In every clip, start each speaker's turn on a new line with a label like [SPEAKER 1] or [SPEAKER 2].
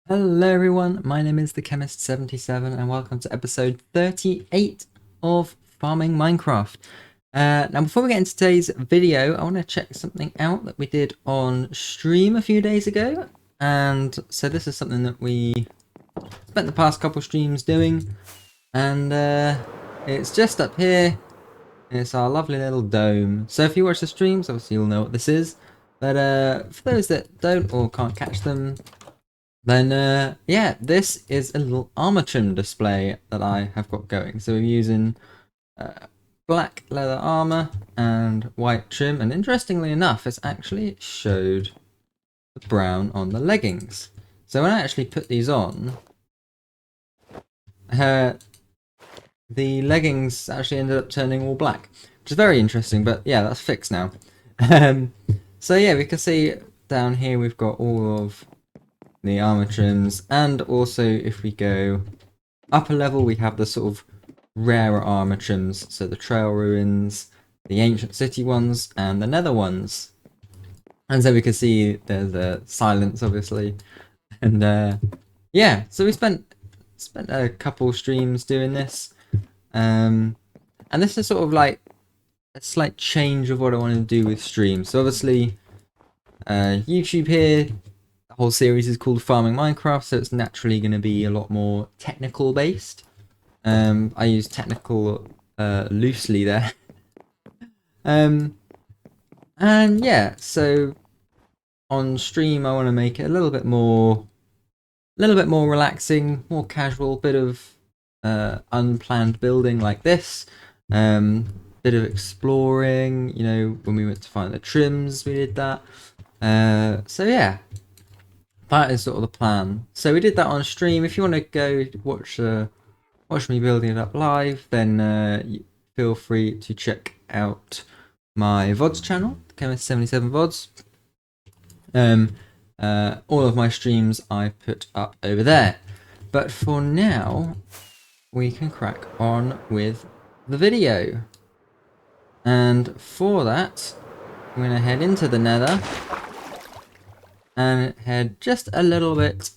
[SPEAKER 1] Hello everyone, my name is the Chemist77 and welcome to episode 38 of Farming Minecraft. Now before we get into today's video, I want to check something out that we did on stream a few days ago. And so this is something that we spent the past couple streams doing. And it's just up here. It's our lovely little dome. So if you watch the streams, obviously you'll know what this is. But for those that don't or can't catch them, then yeah, this is a little armor trim display that I have got going. So we're using black leather armor and white trim, and interestingly enough, it's actually showed the brown on the leggings. So when I actually put these on, the leggings actually ended up turning all black, which is very interesting. But yeah, that's fixed now. So yeah, we can see down here we've got all of the armor trims, and also if we go up a level we have the sort of rarer armor trims, so the trail ruins, the ancient city ones, and the nether ones. And so we can see there's a silence obviously, and yeah, so we spent a couple streams doing this, and this is sort of like a slight change of what I want to do with streams. So obviously YouTube here, whole series is called Farming Minecraft, so it's naturally going to be a lot more technical based. I use technical loosely there. And yeah, so on stream I want to make it a little bit more relaxing, more casual, bit of unplanned building like this. Bit of exploring, you know, when we went to find the trims, we did that. So yeah, that is sort of the plan. So we did that on stream. If you want to go watch me building it up live, then feel free to check out my VODs channel, Chemist77 VODs. All of my streams I put up over there. But for now, we can crack on with the video. And for that, I'm going to head into the nether and head just a little bit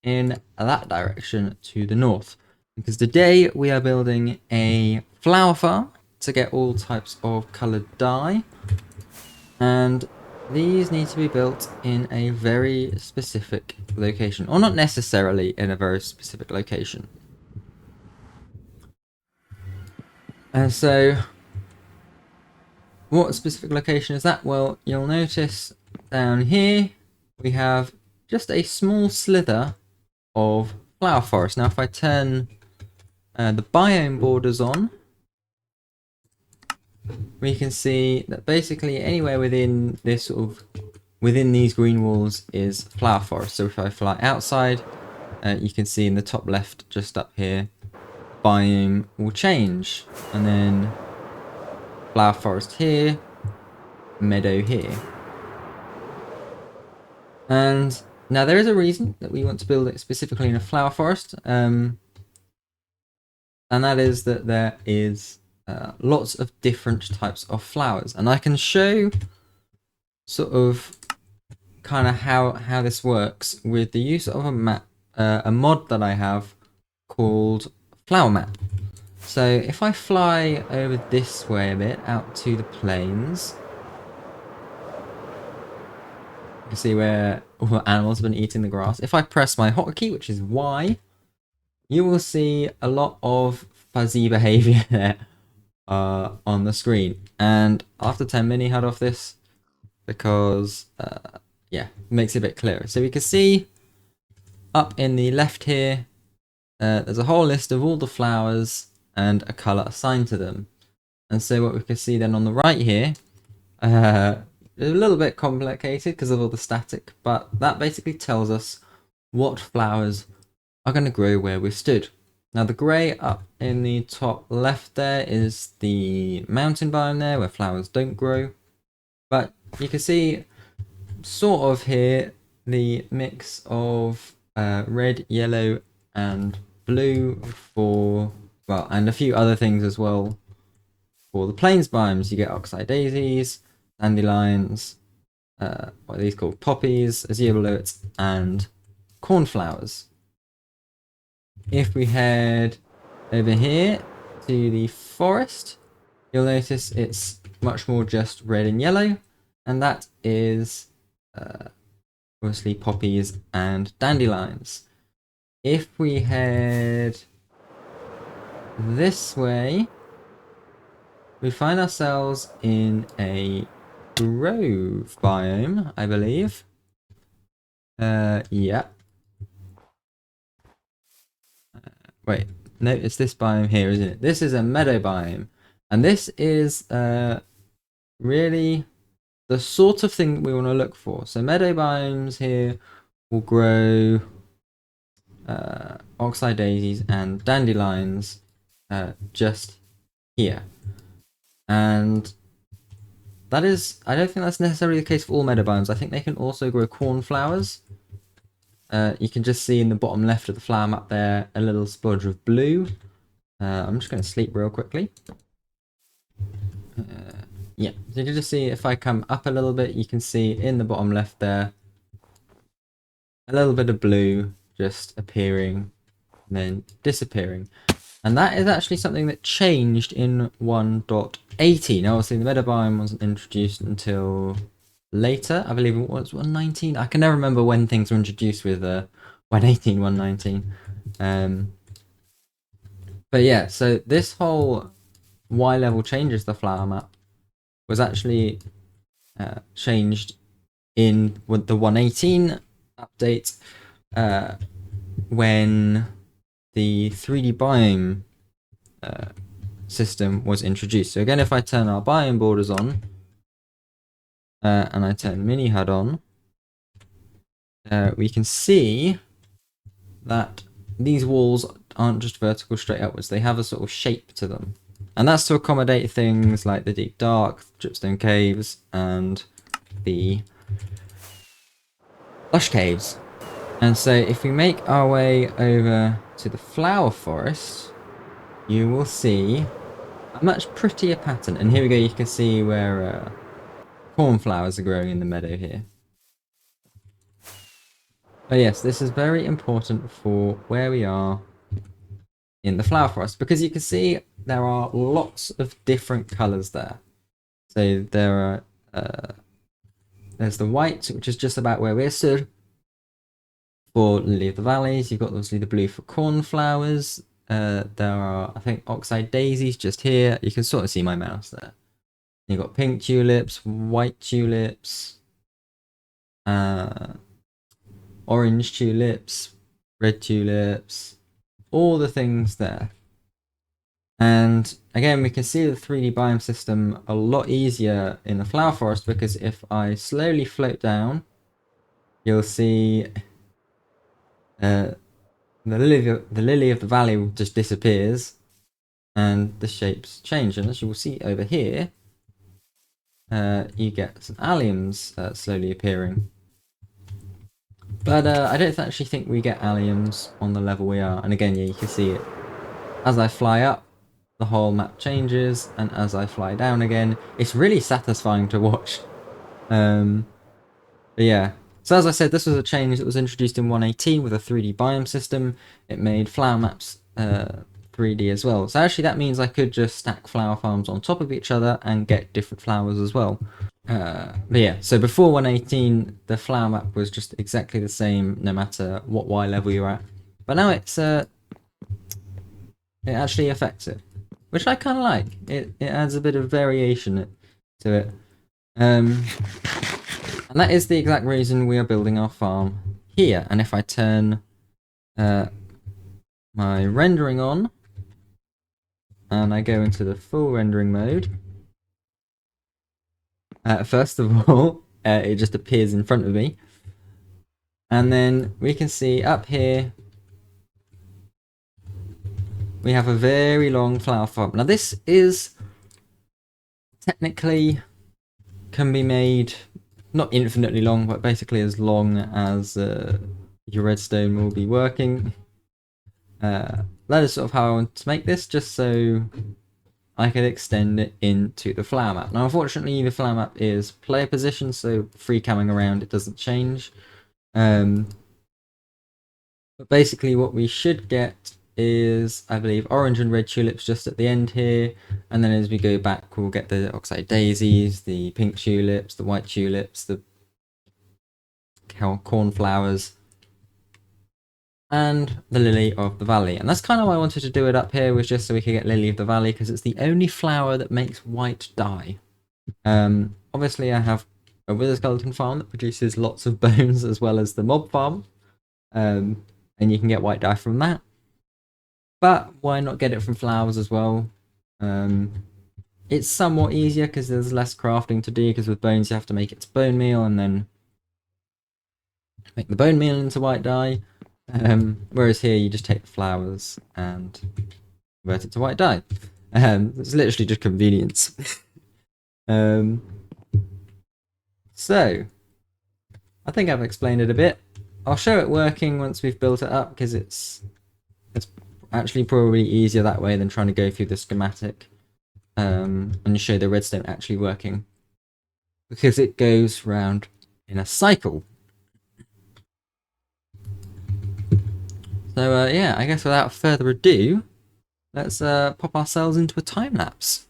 [SPEAKER 1] in that direction to the north, because today we are building a flower farm to get all types of coloured dye, and these need to be built in a very specific location, or not necessarily in a very specific location. And so what specific location is that? Well, you'll notice down here we have just a small slither of flower forest. Now if I turn the biome borders on, we can see that basically anywhere within this within these green walls is flower forest. So if I fly outside, you can see in the top left just up here, biome will change, and then flower forest here, meadow here. And now there is a reason that we want to build it specifically in a flower forest, and that is that there is lots of different types of flowers, and I can show sort of kind of how this works with the use of a map, a mod that I have called Flower Map. So if I fly over this way a bit out to the plains, you can see where all the animals have been eating the grass. If I press my hotkey, which is Y, you will see a lot of fuzzy behavior there on the screen. And I'll have to turn mini HUD off this because, yeah, it makes it a bit clearer. So we can see up in the left here, there's a whole list of all the flowers and a colour assigned to them. And so what we can see then on the right here, it's a little bit complicated because of all the static, but that basically tells us what flowers are going to grow where we stood. Now the grey up in the top left there is the mountain biome there where flowers don't grow, but you can see sort of here the mix of red, yellow and blue for, well, and a few other things as well. For the plains biomes you get oxeye daisies, dandelions, what are these called? Poppies, azure violets, and cornflowers. If we head over here to the forest, you'll notice it's much more just red and yellow, and that is obviously poppies and dandelions. If we head this way, we find ourselves in a grove biome, I believe. Yeah. Wait, no, it's this biome here, isn't it? This is a meadow biome. And this is really the sort of thing that we want to look for. So meadow biomes here will grow oxeye daisies and dandelions just here. And that is, I don't think that's necessarily the case for all meadow biomes. I think they can also grow cornflowers. You can just see in the bottom left of the flower map there a little splodge of blue. I'm just going to sleep real quickly. Yeah, so you can just see if I come up a little bit, you can see in the bottom left there a little bit of blue just appearing and then disappearing. And that is actually something that changed in 1.18. Obviously, the meadow biome wasn't introduced until later. I believe it was 1.19. I can never remember when things were introduced with 1.18, 1.19. But yeah, so this whole Y level changes the flower map was actually changed in the 1.18 update when the 3D biome system was introduced. So again, if I turn our biome borders on and I turn mini HUD on, we can see that these walls aren't just vertical straight upwards, they have a sort of shape to them. And that's to accommodate things like the deep dark, dripstone caves, and the lush caves. And so if we make our way over to the flower forest, you will see a much prettier pattern. And here we go, you can see where cornflowers are growing in the meadow here. But yes, this is very important for where we are in the flower forest, because you can see there are lots of different colours there. So there are there's the white, which is just about where we're stood for Lily of the Valleys. You've got obviously the blue for cornflowers. There are, I think, oxeye daisies just here. You can sort of see my mouse there. You've got pink tulips, white tulips, orange tulips, red tulips, all the things there. And again, we can see the 3D biome system a lot easier in the flower forest, because if I slowly float down, you'll see the lily of the valley just disappears and the shapes change. And as you will see over here, you get some alliums slowly appearing. But I don't actually think we get alliums on the level we are. And again, yeah, you can see it. As I fly up, the whole map changes, and as I fly down again, it's really satisfying to watch. But yeah. So as I said, this was a change that was introduced in 1.18 with a 3D biome system. It made flower maps 3D as well. So actually that means I could just stack flower farms on top of each other and get different flowers as well. But yeah, so before 1.18, the flower map was just exactly the same no matter what Y level you're at. But now it's it actually affects it, which I kind of like. It adds a bit of variation to it. And that is the exact reason we are building our farm here. And if I turn my rendering on and I go into the full rendering mode, first of all, it just appears in front of me. And then we can see up here, we have a very long flower farm. Now this is technically can be made not infinitely long, but basically as long as your redstone will be working. That is sort of how I want to make this, just so I could extend it into the flower map. Now unfortunately the flower map is player position, so free camming around it doesn't change. But basically what we should get is, I believe, orange and red tulips just at the end here, and then as we go back we'll get the oxeye daisies, the pink tulips, the white tulips, the cornflowers, and the lily of the valley. And that's kind of why I wanted to do it up here, was just so we could get lily of the valley, because it's the only flower that makes white dye. Obviously I have a wither skeleton farm that produces lots of bones, as well as the mob farm, and you can get white dye from that. But why not get it from flowers as well? It's somewhat easier because there's less crafting to do, because with bones you have to make it to bone meal and then make the bone meal into white dye. Whereas here you just take the flowers and convert it to white dye. It's literally just convenience. So I think I've explained it a bit. I'll show it working once we've built it up, because it's actually probably easier that way than trying to go through the schematic and show the redstone actually working, because it goes round in a cycle. So yeah, I guess without further ado, let's pop ourselves into a time lapse.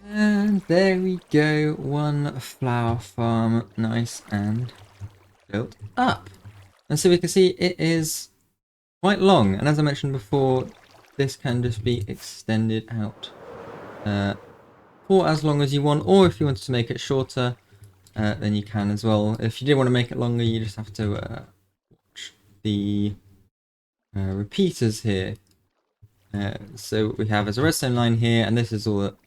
[SPEAKER 1] And there we go, one flower farm, nice and built up. And so we can see it is quite long, and as I mentioned before, this can just be extended out for as long as you want, or if you wanted to make it shorter, then you can as well. If you did want to make it longer, you just have to watch the repeaters here. So what we have is a redstone line here, and this is all that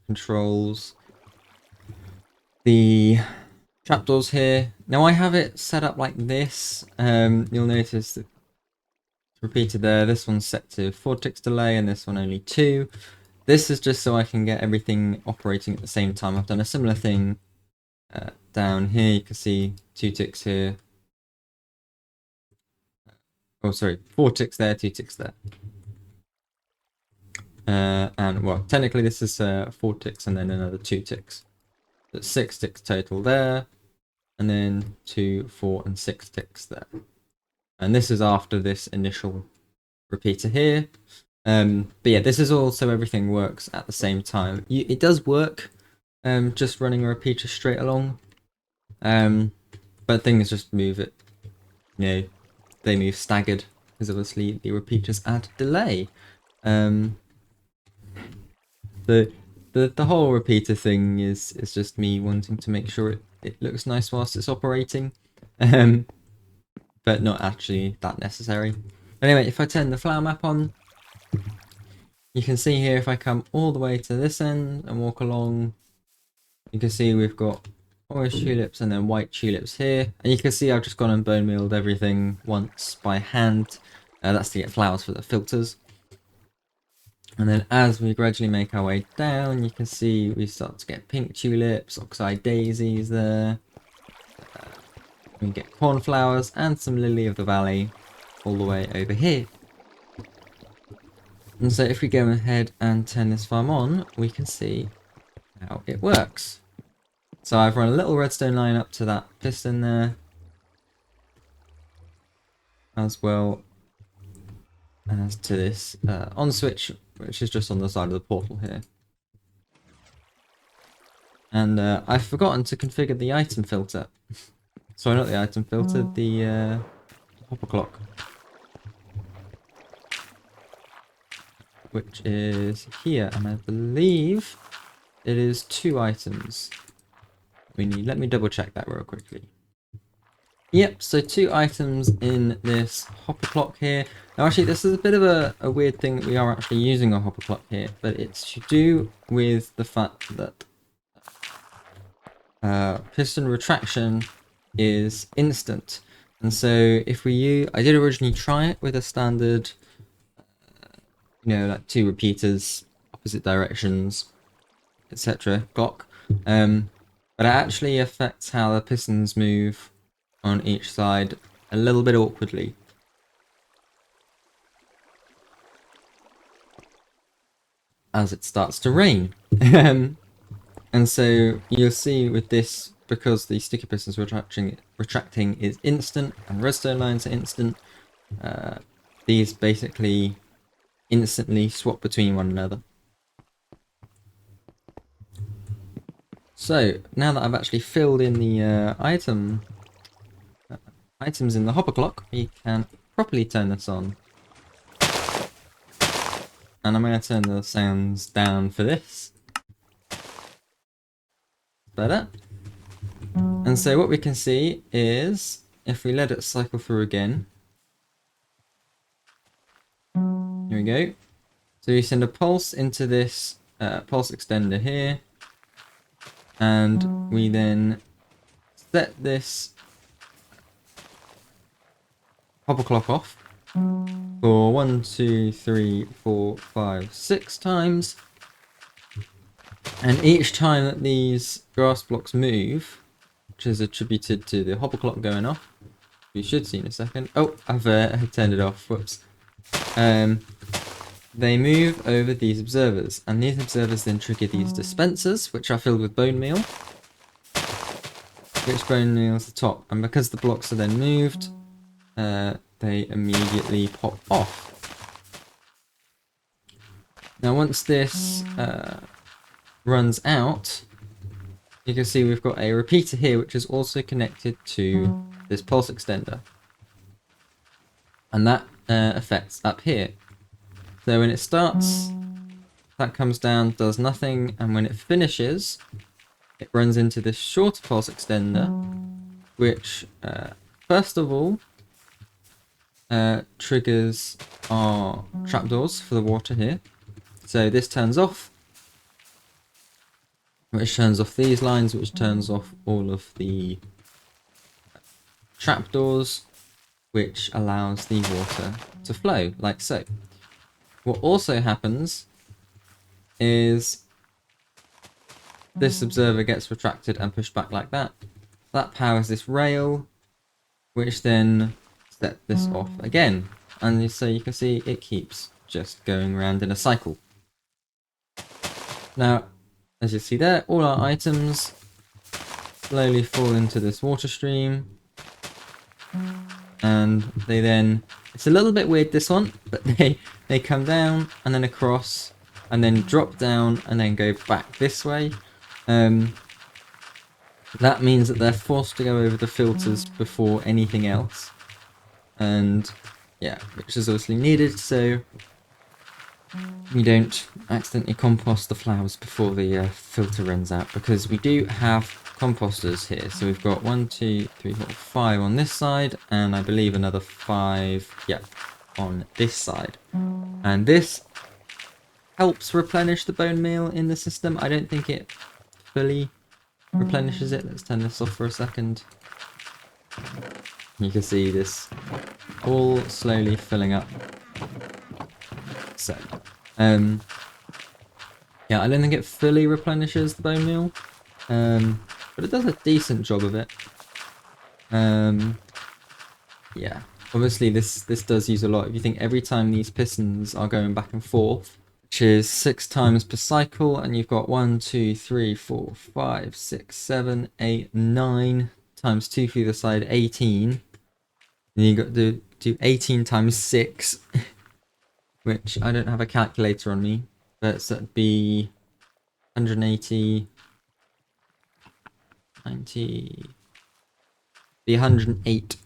[SPEAKER 1] controls the trapdoors here. Now I have it set up like this. You'll notice that it's repeated there. This one's set to 4 ticks delay, and this one only 2. This is just so I can get everything operating at the same time. I've done a similar thing down here. You can see 2 ticks here. Oh, sorry, 4 ticks there, 2 ticks there. And well, technically this is 4 ticks and then another 2 ticks. That's 6 ticks total there, and then 2, 4, and 6 ticks there. And this is after this initial repeater here. But yeah, this is all so everything works at the same time. It does work just running a repeater straight along, but things just move it, you know, they move staggered, because obviously the repeaters add delay. The whole repeater thing is just me wanting to make sure it looks nice whilst it's operating, but not actually that necessary. Anyway, if I turn the flower map on, you can see here, if I come all the way to this end and walk along, you can see we've got orange tulips and then white tulips here, and you can see I've just gone and bone mealed everything once by hand. That's to get flowers for the filters. And then as we gradually make our way down, you can see we start to get pink tulips, oxeye daisies there. We get cornflowers and some lily of the valley all the way over here. And so if we go ahead and turn this farm on, we can see how it works. So I've run a little redstone line up to that piston there, as well as to this on switch, which is just on the side of the portal here. And I've forgotten to configure the item filter. Sorry, not the item filter, the hopper clock. Which is here, and I believe it is 2 items we need. Let me double check that real quickly. Yep, so 2 items in this hopper clock here. Now actually this is a bit of a weird thing that we are actually using a hopper clock here, but it's to do with the fact that piston retraction is instant. And so if we use, I did originally try it with a standard, you know, like 2 repeaters, opposite directions, etc. clock. But it actually affects how the pistons move on each side a little bit awkwardly. As it starts to rain. And so you'll see with this, because the sticky pistons retracting is instant and redstone lines are instant, these basically instantly swap between one another. So now that I've actually filled in the items in the hopper clock, we can properly turn this on. And I'm going to turn the sounds down for this. Better. And so what we can see is, if we let it cycle through again, here we go. So you send a pulse into this pulse extender here, and we then set this hopper clock off for 1, 2, 3, 4, 5, 6 times. And each time that these grass blocks move, which is attributed to the hopper clock going off, you should see in a second. Oh, I've turned it off. Whoops. They move over these observers, and these observers then trigger these dispensers, which are filled with bone meal. Which bone meal is the top, and because the blocks are then moved, they immediately pop off. Now once this runs out, you can see we've got a repeater here which is also connected to this pulse extender. And that affects up here. So when it starts, that comes down, does nothing, and when it finishes, it runs into this shorter pulse extender, which first of all triggers our trapdoors for the water here. So this turns off, which turns off these lines, which turns off all of the trapdoors, which allows the water to flow, like so. What also happens is this observer gets retracted and pushed back like that. That powers this rail, which then sets this off again. And so you can see it keeps just going around in a cycle. Now, as you see there, all our items slowly fall into this water stream. And they then, it's a little bit weird this one, but they come down and then across and then drop down and then go back this way. That means that they're forced to go over the filters before anything else. And yeah, which is obviously needed so we don't accidentally compost the flowers before the filter runs out, because we do have composters here. So we've got 1, 2, 3, 4, 5 on this side, and I believe another 5, yeah, on this side. And this helps replenish the bone meal in the system. I don't think it fully replenishes it. Let's turn this off for a second. You can see this all slowly filling up. So, yeah, I don't think it fully replenishes the bone meal, but it does a decent job of it. Yeah, obviously this does use a lot. If you think every time these pistons are going back and forth, which is 6 times per cycle, and you've got 1, 2, 3, 4, 5, 6, 7, 8, 9 times 2 for either side, 18. And you got to do 18 times 6, which I don't have a calculator on me, but that'd be 180, 90, be 108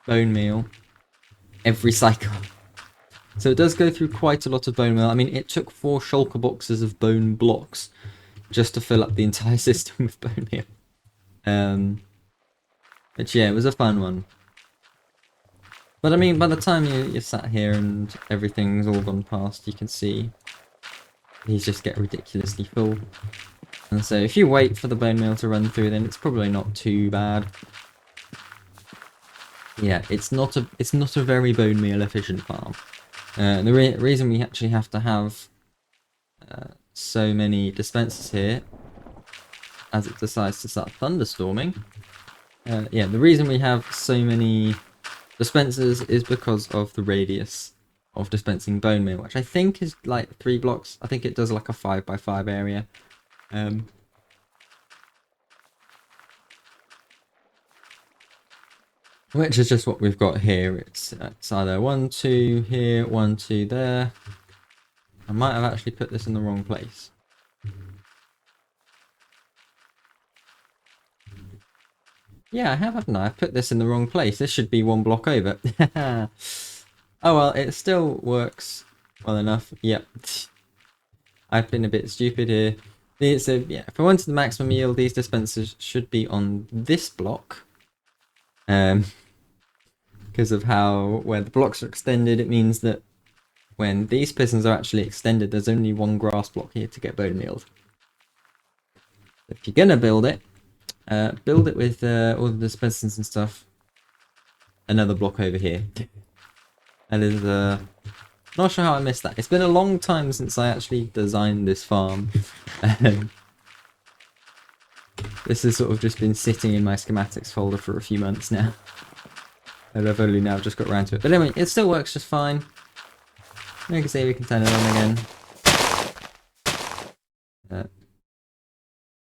[SPEAKER 1] bone meal every cycle. So it does go through quite a lot of bone meal. I mean, it took 4 shulker boxes of bone blocks just to fill up the entire system with bone meal. But yeah, it was a fun one. But I mean, by the time you're sat here and everything's all gone past, you can see these just get ridiculously full. And so if you wait for the bone meal to run through, then it's probably not too bad. Yeah, it's not a very bone meal efficient farm. The reason we actually have to have so many dispensers here, as it decides to start thunderstorming. Yeah, the reason we have so many dispensers is because of the radius of dispensing bone meal, which I think is like 3 blocks. I think it does like a 5x5 area. Which is just what we've got here. It's either 1, 2 here, 1, 2 there. I might have actually put this in the wrong place. Yeah, I have, haven't I? I've put this in the wrong place. This should be 1 block over. Oh well, it still works well enough. Yep. I've been a bit stupid here. So yeah, if I wanted the maximum yield, these dispensers should be on this block. Because of where the blocks are extended, it means that when these pistons are actually extended, there's only 1 grass block here to get bone mealed. If you're gonna build it with all the dispensers and stuff. Another block over here. And there's not sure how I missed that. It's been a long time since I actually designed this farm. This has sort of just been sitting in my schematics folder for a few months now. And I've only now just got around to it. But anyway, it still works just fine. Like I say, we can turn it on again.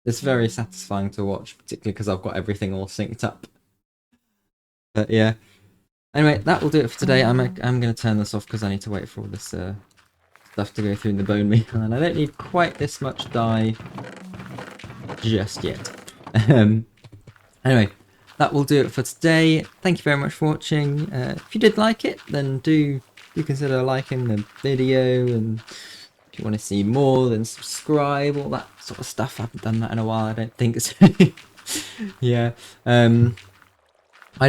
[SPEAKER 1] It's very satisfying to watch, particularly because I've got everything all synced up. But yeah. Anyway, that will do it for today. I'm going to turn this off because I need to wait for all this stuff to go through the bone meal. And I don't need quite this much dye just yet. Anyway, that will do it for today. Thank you very much for watching. If you did like it, then do consider liking the video, and if you want to see more, then subscribe, all that sort of stuff. I haven't done that in a while, I don't think so. Yeah. I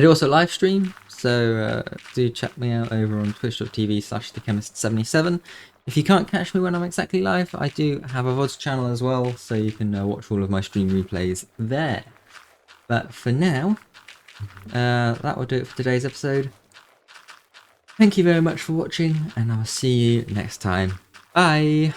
[SPEAKER 1] do also live stream, so do check me out over on twitch.tv/thechemist77. If you can't catch me when I'm exactly live, I do have a VODs channel as well, so you can watch all of my stream replays there. But for now, that will do it for today's episode. Thank you very much for watching, and I'll see you next time. Bye!